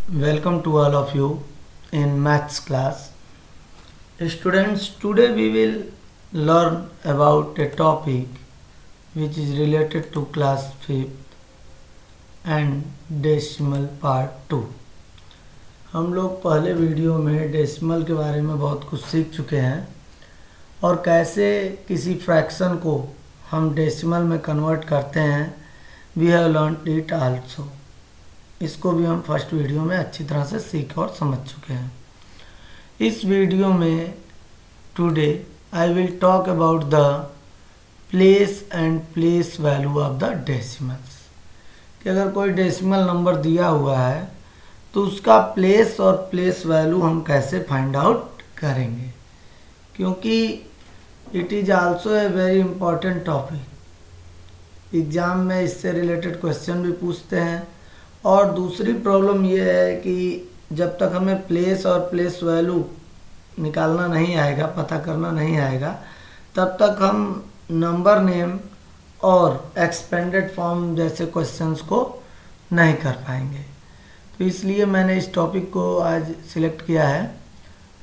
Welcome to all of you in maths class. Students, today we will learn about a topic which is related to class 5th and decimal part 2. हम लोग पहले video में decimal के बारे में बहुत कुछ सीख चुके हैं और कैसे किसी फ्रैक्शन को हम डेसिमल में कन्वर्ट करते हैं. We have learned it also. इसको भी हम फर्स्ट वीडियो में अच्छी तरह से सीख और समझ चुके हैं. इस वीडियो में today I will talk about the place and place value of the decimals. कि अगर कोई डेसिमल नंबर दिया हुआ है तो उसका प्लेस और प्लेस वैल्यू हम कैसे फाइंड आउट करेंगे, क्योंकि it is also a very important topic. Exam में इससे रिलेटेड क्वेश्चन भी पूछते हैं. और दूसरी प्रॉब्लम ये है कि जब तक हमें प्लेस और प्लेस वैल्यू निकालना नहीं आएगा, पता करना नहीं आएगा, तब तक हम नंबर नेम और एक्सपेंडेड फॉर्म जैसे क्वेश्चंस को नहीं कर पाएंगे. तो इसलिए मैंने इस टॉपिक को आज सिलेक्ट किया है.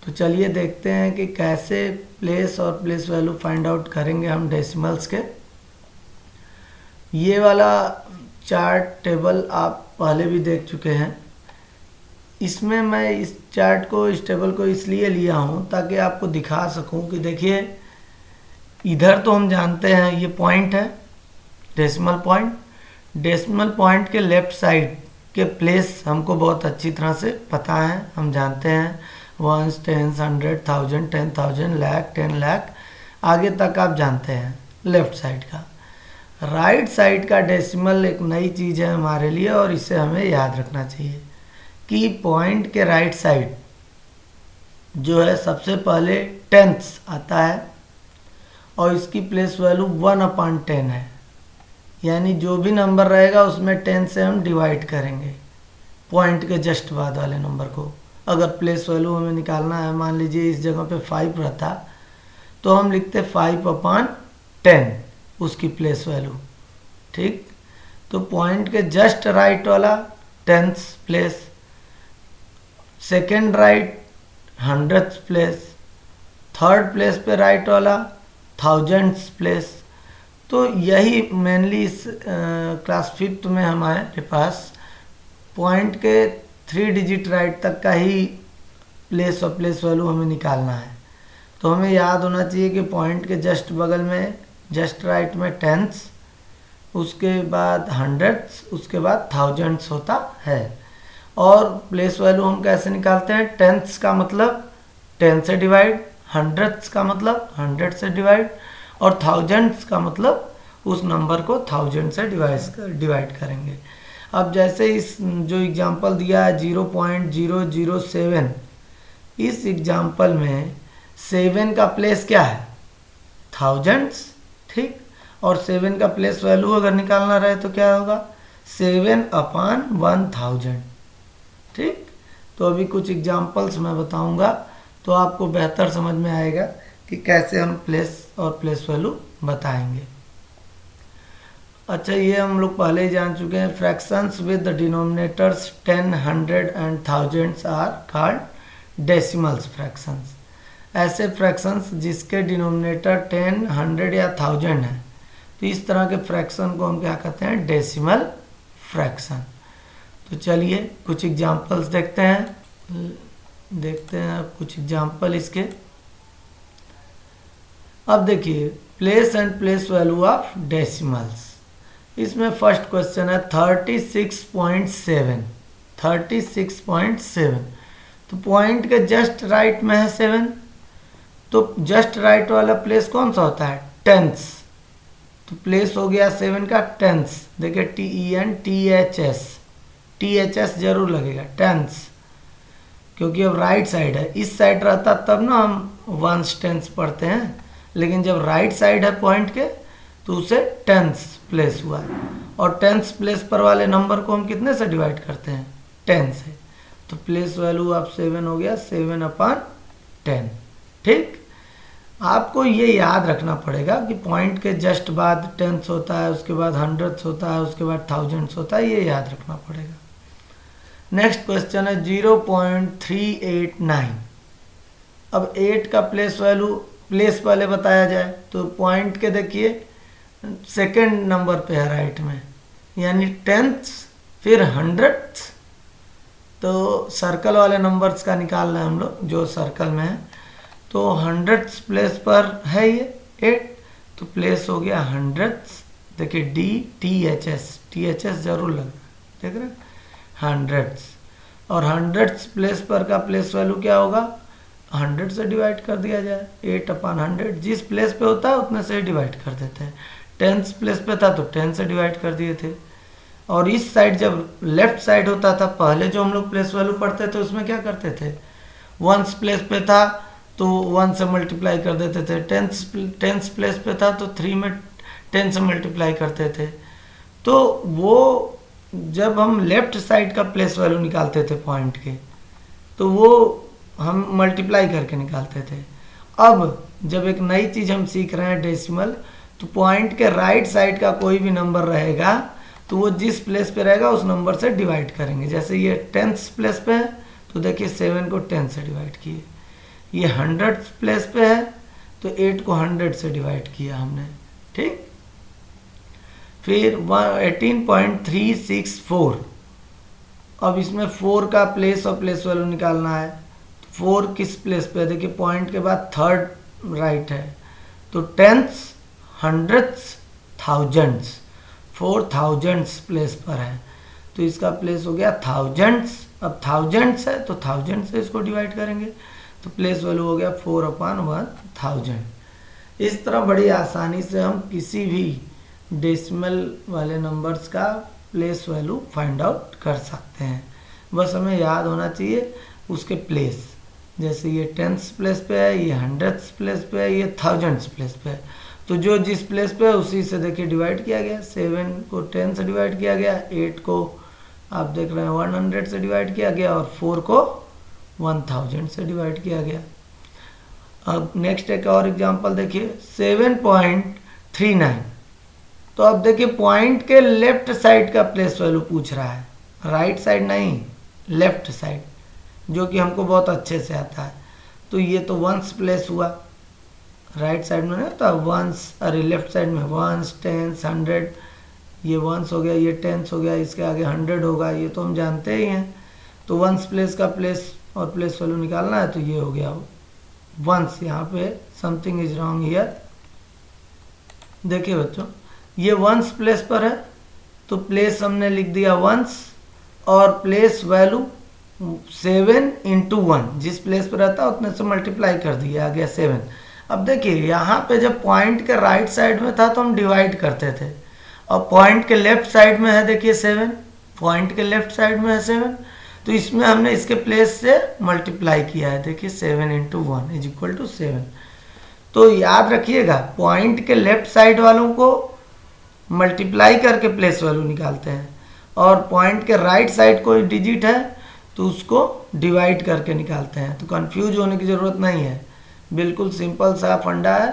तो चलिए देखते हैं कि कैसे प्लेस और प्लेस वैल्यू फाइंड आउट करेंगे हम डेसिमल्स के. ये वाला चार्ट टेबल आप पहले भी देख चुके हैं. इसमें मैं इस चार्ट को, इस टेबल को इसलिए लिया हूँ ताकि आपको दिखा सकूँ कि देखिए, इधर तो हम जानते हैं ये पॉइंट है, डेसिमल पॉइंट. डेसिमल पॉइंट के लेफ़्ट साइड के प्लेस हमको बहुत अच्छी तरह से पता है, हम जानते हैं. 1, 10, 100, 1000, 10,000, लाख, 10 लाख, आगे तक आप जानते हैं लेफ़्ट साइड का. राइट साइड का डेसिमल एक नई चीज़ है हमारे लिए और इसे हमें याद रखना चाहिए कि पॉइंट के राइट साइड जो है सबसे पहले टेंथ्स आता है और इसकी प्लेस वैल्यू 1/10 है. यानी जो भी नंबर रहेगा उसमें 10 से हम डिवाइड करेंगे पॉइंट के जस्ट बाद वाले नंबर को. अगर प्लेस वैल्यू हमें निकालना है, मान लीजिए इस जगह पे 5 रहता तो हम लिखते 5/10 उसकी प्लेस वैल्यू. ठीक, तो पॉइंट के जस्ट राइट वाला 10th place, second right 100th place, third place पे राइट वाला 1000th प्लेस. तो यही मेनली इस क्लास 5th में हमारे पास पॉइंट के 3 डिजिट राइट तक का ही प्लेस और प्लेस वैल्यू हमें निकालना है. तो हमें याद होना चाहिए कि पॉइंट के जस्ट बगल में, जस्ट राइट में 10th, उसके बाद 100th, उसके बाद 1000th होता है. और प्लेस वैल्यू हम कैसे निकालते हैं? 10th का मतलब 10 से डिवाइड, 100th का मतलब 100 से डिवाइड, और 1000th का मतलब उस नंबर को 1000 से डिवाइड करेंगे. अब जैसे इस जो एग्जांपल दिया है 0.007, इस एग्जांपल में 7 का प्लेस क्या है? 1000th. ठीक, और 7 का प्लेस वैल्यू अगर निकालना रहे तो क्या होगा? 7/1000. ठीक, तो अभी कुछ एग्जांपल्स मैं बताऊंगा तो आपको बेहतर समझ में आएगा कि कैसे हम प्लेस और प्लेस वैल्यू बताएंगे. अच्छा, ये हम लोग पहले ही जान चुके हैं. Fractions with the denominators 10, 100 and 1000 are called decimals fractions. ऐसे फ्रैक्शंस जिसके डिनोमिनेटर 10, 100 या 1000 है, तो इस तरह के फ्रैक्शन को हम क्या कहते हैं? Decimal fraction. तो चलिए कुछ एग्जांपल्स देखते हैं अब कुछ एग्जांपल इसके. अब देखिए, place and place value of decimals. इसमें फर्स्ट क्वेश्चन है 36.7. 36.7, तो पॉइंट के जस्ट राइट में है 7, तो जस्ट राइट वाला प्लेस कौन सा होता है? 10th. तो प्लेस हो गया 7 का 10th. देखिए TENTHS जरूर लगेगा, 10th, क्योंकि अब राइट साइड है. इस साइड रहता तब ना हम 1's 10th पढ़ते हैं, लेकिन जब राइट साइड है पॉइंट के तो उसे 10th प्लेस हुआ है. और 10th प्लेस पर वाले नंबर को हम कितने से डिवाइड करते हैं? 10 से. तो प्लेस वैल्यू अब 7 हो गया, 7/10. ठीक, आपको ये याद रखना पड़ेगा कि पॉइंट के जस्ट बाद 10th होता है, उसके बाद 100th होता है, उसके बाद 1000th होता है, ये याद रखना पड़ेगा. नेक्स्ट क्वेश्चन है 0.389। अब 8 का प्लेस पहले बताया जाए तो पॉइंट के देखिए सेकंड नंबर पे है राइट में, यानी 10th फिर 100th। तो सर्कल वाले नंबर्स का निकाल रहे हैं हम लोग जो सर्कल में है। तो 100th प्लेस पर है ये 8, तो प्लेस हो गया 100th। देखिए THS जरूर लग रहा है, देख रहे 100th। और 100th प्लेस पर का प्लेस वैल्यू क्या होगा, 100 से डिवाइड कर दिया जाए। 8/100 जिस प्लेस पे होता है उतने से ही डिवाइड कर देते हैं। 10th प्लेस पे था तो 10 से डिवाइड कर दिए थे। और इस साइड जब लेफ्ट साइड होता था, पहले जो हम लोग प्लेस वैल्यू पढ़ते थे उसमें क्या करते थे, 1st प्लेस पे था तो 1 से मल्टीप्लाई कर देते थे। 10th प्लेस पे था तो 3 में 10 से मल्टीप्लाई करते थे। तो वो जब हम लेफ्ट साइड का प्लेस वैल्यू निकालते थे पॉइंट के, तो वो हम मल्टीप्लाई करके निकालते थे। अब जब एक नई चीज़ हम सीख रहे हैं डेसिमल, तो पॉइंट के राइट साइड का कोई भी नंबर रहेगा तो वो जिस प्लेस पे रहेगा उस नंबर से डिवाइड करेंगे। जैसे ये 10th प्लेस पे है तो देखिए 7 को 10 से डिवाइड किए। ये 100th प्लेस पे है तो 8 को 100 से डिवाइड किया हमने, ठीक। फिर 18.364। अब इसमें 4 का प्लेस और प्लेस वैल्यू निकालना है। तो 4 किस प्लेस पे है, देखिए पॉइंट के बाद 3rd राइट है, तो 10th 100th 1000th 4000th place पर है, तो इसका प्लेस हो गया 1000th। अब 1000th है तो 1000 से इसको डिवाइड करेंगे, तो प्लेस वैल्यू हो गया 4/1000। इस तरह बड़ी आसानी से हम किसी भी डेसिमल वाले नंबर्स का प्लेस वैल्यू फाइंड आउट कर सकते हैं। बस हमें याद होना चाहिए उसके प्लेस। जैसे ये 10th प्लेस पे है, ये 100th प्लेस पे है, ये 1000th प्लेस पे है, तो जो जिस प्लेस पे है उसी से देखिए डिवाइड किया गया। 7 को 10 से डिवाइड किया गया, 8 को आप देख रहे हैं 100 से डिवाइड किया गया, और 4 को 1000 से डिवाइड किया गया। अब नेक्स्ट एक और एग्जांपल देखिए 7.39। तो अब देखिए पॉइंट के लेफ्ट साइड का प्लेस वैल्यू पूछ रहा है, राइट साइड नहीं, लेफ्ट साइड, जो कि हमको बहुत अच्छे से आता है। तो ये तो 1st प्लेस हुआ, राइट साइड में नहीं होता 1s, अरे लेफ्ट साइड में 1s 10s 100, ये 1s हो गया, ये 10s हो गया, इसके आगे 100 होगा, ये तो हम जानते ही हैं। तो 1s प्लेस का प्लेस और प्लेस वैल्यू निकालना है, तो ये हो गया 1s। यहाँ पे समथिंग इज रॉन्ग हियर। देखिए बच्चों, ये 1s प्लेस पर है तो प्लेस हमने लिख दिया 1s, और प्लेस वैल्यू 7 × 1, जिस प्लेस पर रहता है उतने से मल्टीप्लाई कर दिया, आ गया 7। अब देखिए यहाँ पे जब पॉइंट के राइट साइड में था तो हम डिवाइड करते थे, और पॉइंट के लेफ्ट साइड में है देखिए 7, पॉइंट के लेफ्ट साइड में है 7, तो इसमें हमने इसके प्लेस से मल्टीप्लाई किया है। देखिए 7 × 1 = 7। तो याद रखिएगा पॉइंट के लेफ्ट साइड वालों को मल्टीप्लाई करके प्लेस वैल्यू निकालते हैं, और पॉइंट के राइट साइड कोई डिजिट है तो उसको डिवाइड करके निकालते हैं। तो कंफ्यूज होने की ज़रूरत नहीं है, बिल्कुल सिंपल सा फंडा है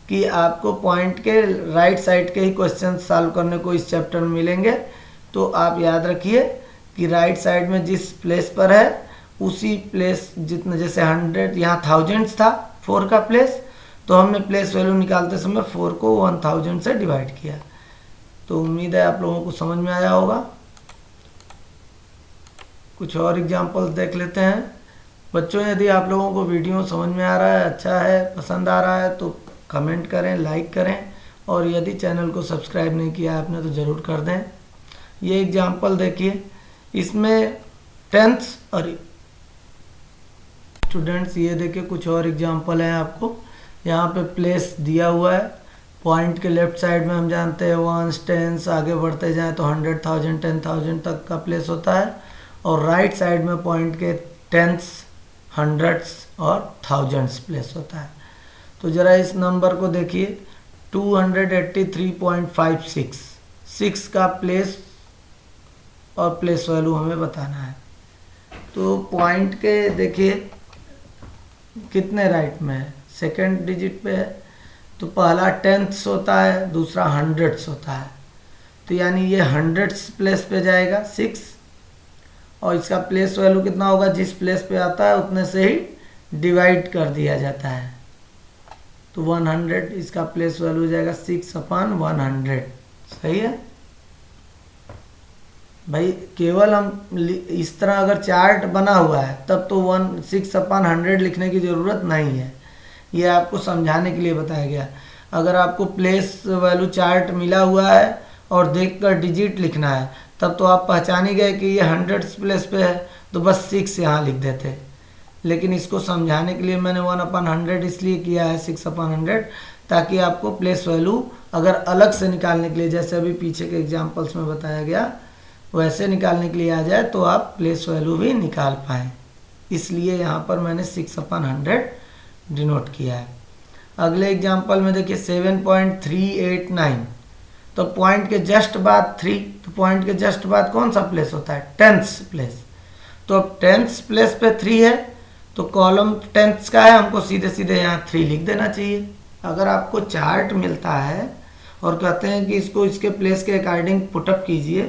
कि आपको पॉइंट के राइट साइड के ही क्वेश्चन सॉल्व करने को इस चैप्टर में मिलेंगे। तो आप याद रखिए कि राइट साइड में जिस प्लेस पर है उसी प्लेस जितने, जैसे 100 यहाँ 1000 था 4 का प्लेस, तो हमने प्लेस वैल्यू निकालते समय 4 को 1000 से डिवाइड किया। तो उम्मीद है आप लोगों को समझ में आया होगा। कुछ और एग्जाम्पल्स देख लेते हैं। बच्चों, यदि आप लोगों को वीडियो समझ में आ रहा है, अच्छा है, पसंद आ रहा है, तो कमेंट करें, लाइक करें, और यदि चैनल को सब्सक्राइब नहीं किया आपने तो ज़रूर कर दें। ये एग्जाम्पल देखिए, इसमें 10th और स्टूडेंट्स, ये देखिए कुछ और एग्जाम्पल हैं आपको। यहाँ पे प्लेस दिया हुआ है, पॉइंट के लेफ्ट साइड में हम जानते हैं 1s 10s, आगे बढ़ते जाएं तो 100,000 10,000 तक का प्लेस होता है, और राइट साइड में पॉइंट के 10s 100s और 1000s प्लेस होता है। तो ज़रा इस नंबर को देखिए 283.56, 6 का प्लेस और प्लेस वैल्यू हमें बताना है। तो पॉइंट के देखिए कितने राइट में है, सेकंड डिजिट पे है, तो पहला 10s होता है, दूसरा 100s होता है, तो यानी ये 100s प्लेस पे जाएगा 6, और इसका प्लेस वैल्यू कितना होगा, जिस प्लेस पे आता है उतने से ही डिवाइड कर दिया जाता है। तो 100 इसका प्लेस वैल्यू हो जाएगा 6/100। सही है भाई। केवल हम इस तरह अगर चार्ट बना हुआ है तब तो 6/100 लिखने की ज़रूरत नहीं है, ये आपको समझाने के लिए बताया गया। अगर आपको प्लेस वैल्यू चार्ट मिला हुआ है और देखकर डिजिट लिखना है तब तो आप पहचान ही गए कि ये 100 प्लेस पे है, तो बस 6 यहाँ लिख देते। लेकिन इसको समझाने के लिए मैंने 1/100 इसलिए किया है 6/100, ताकि आपको प्लेस वैल्यू अगर अलग से निकालने के लिए, जैसे अभी पीछे के एग्जाम्पल्स में बताया गया, वैसे निकालने के लिए आ जाए तो आप प्लेस वैल्यू भी निकाल पाएँ। इसलिए यहाँ पर मैंने 6/100 डिनोट किया है। अगले एग्जाम्पल में देखिए 7.389, तो पॉइंट के जस्ट बाद 3, तो पॉइंट के जस्ट बाद कौन सा प्लेस होता है, 10th प्लेस। तो अब 10th प्लेस पे 3 है, तो कॉलम 10th का है, हमको सीधे सीधे यहाँ 3 लिख देना चाहिए। अगर आपको चार्ट मिलता है और कहते हैं कि इसको इसके प्लेस के अकॉर्डिंग पुटअप कीजिए,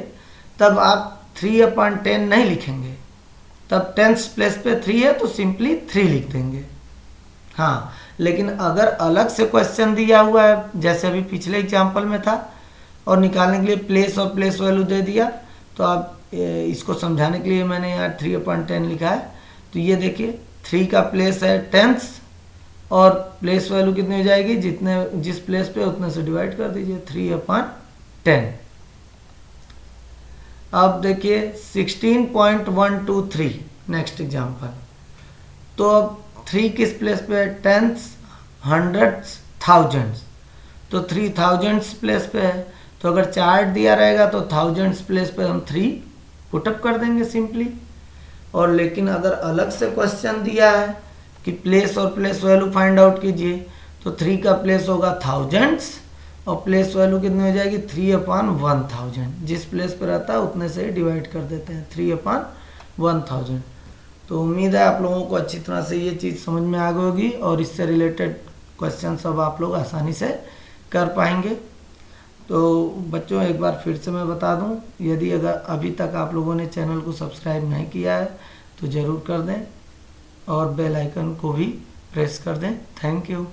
तब आप 3/10 नहीं लिखेंगे, तब 10th प्लेस पे 3 है तो सिंपली 3 लिख देंगे। हाँ, लेकिन अगर अलग से क्वेश्चन दिया हुआ है जैसे अभी पिछले एग्जाम्पल में था और निकालने के लिए प्लेस और प्लेस वैल्यू दे दिया, तो आप इसको समझाने के लिए मैंने यहाँ 3/10 लिखा है। तो ये देखिए 3 का प्लेस है 10th और प्लेस वैल्यू कितनी हो जाएगी, जिस प्लेस पे उतने से डिवाइड कर दीजिए 3/10। अब देखिए 16.123 नेक्स्ट एग्जाम्पल। तो अब 3 किस प्लेस पे है, 10th, 100th, 1000th, तो 3000th प्लेस पे है। तो अगर चार्ट दिया रहेगा तो 1000th प्लेस पे हम 3 पुटअप कर देंगे सिंपली। और लेकिन अगर अलग से क्वेश्चन दिया है कि प्लेस और प्लेस वैल्यू फाइंड आउट कीजिए, तो 3 का प्लेस होगा 1000th और प्लेस वैल्यू कितनी हो जाएगी 3/1000। जिस प्लेस पर रहता है उतने से ही डिवाइड कर देते हैं 3/1000। तो उम्मीद है आप लोगों को अच्छी तरह से ये चीज़ समझ में आ गई होगी और इससे रिलेटेड क्वेश्चन सब आप लोग आसानी से कर पाएंगे। तो बच्चों एक बार फिर से मैं बता दूं, यदि अगर अभी तक आप लोगों ने चैनल को सब्सक्राइब नहीं किया है तो ज़रूर कर दें और बेल आइकन को भी प्रेस कर दें। Thank you.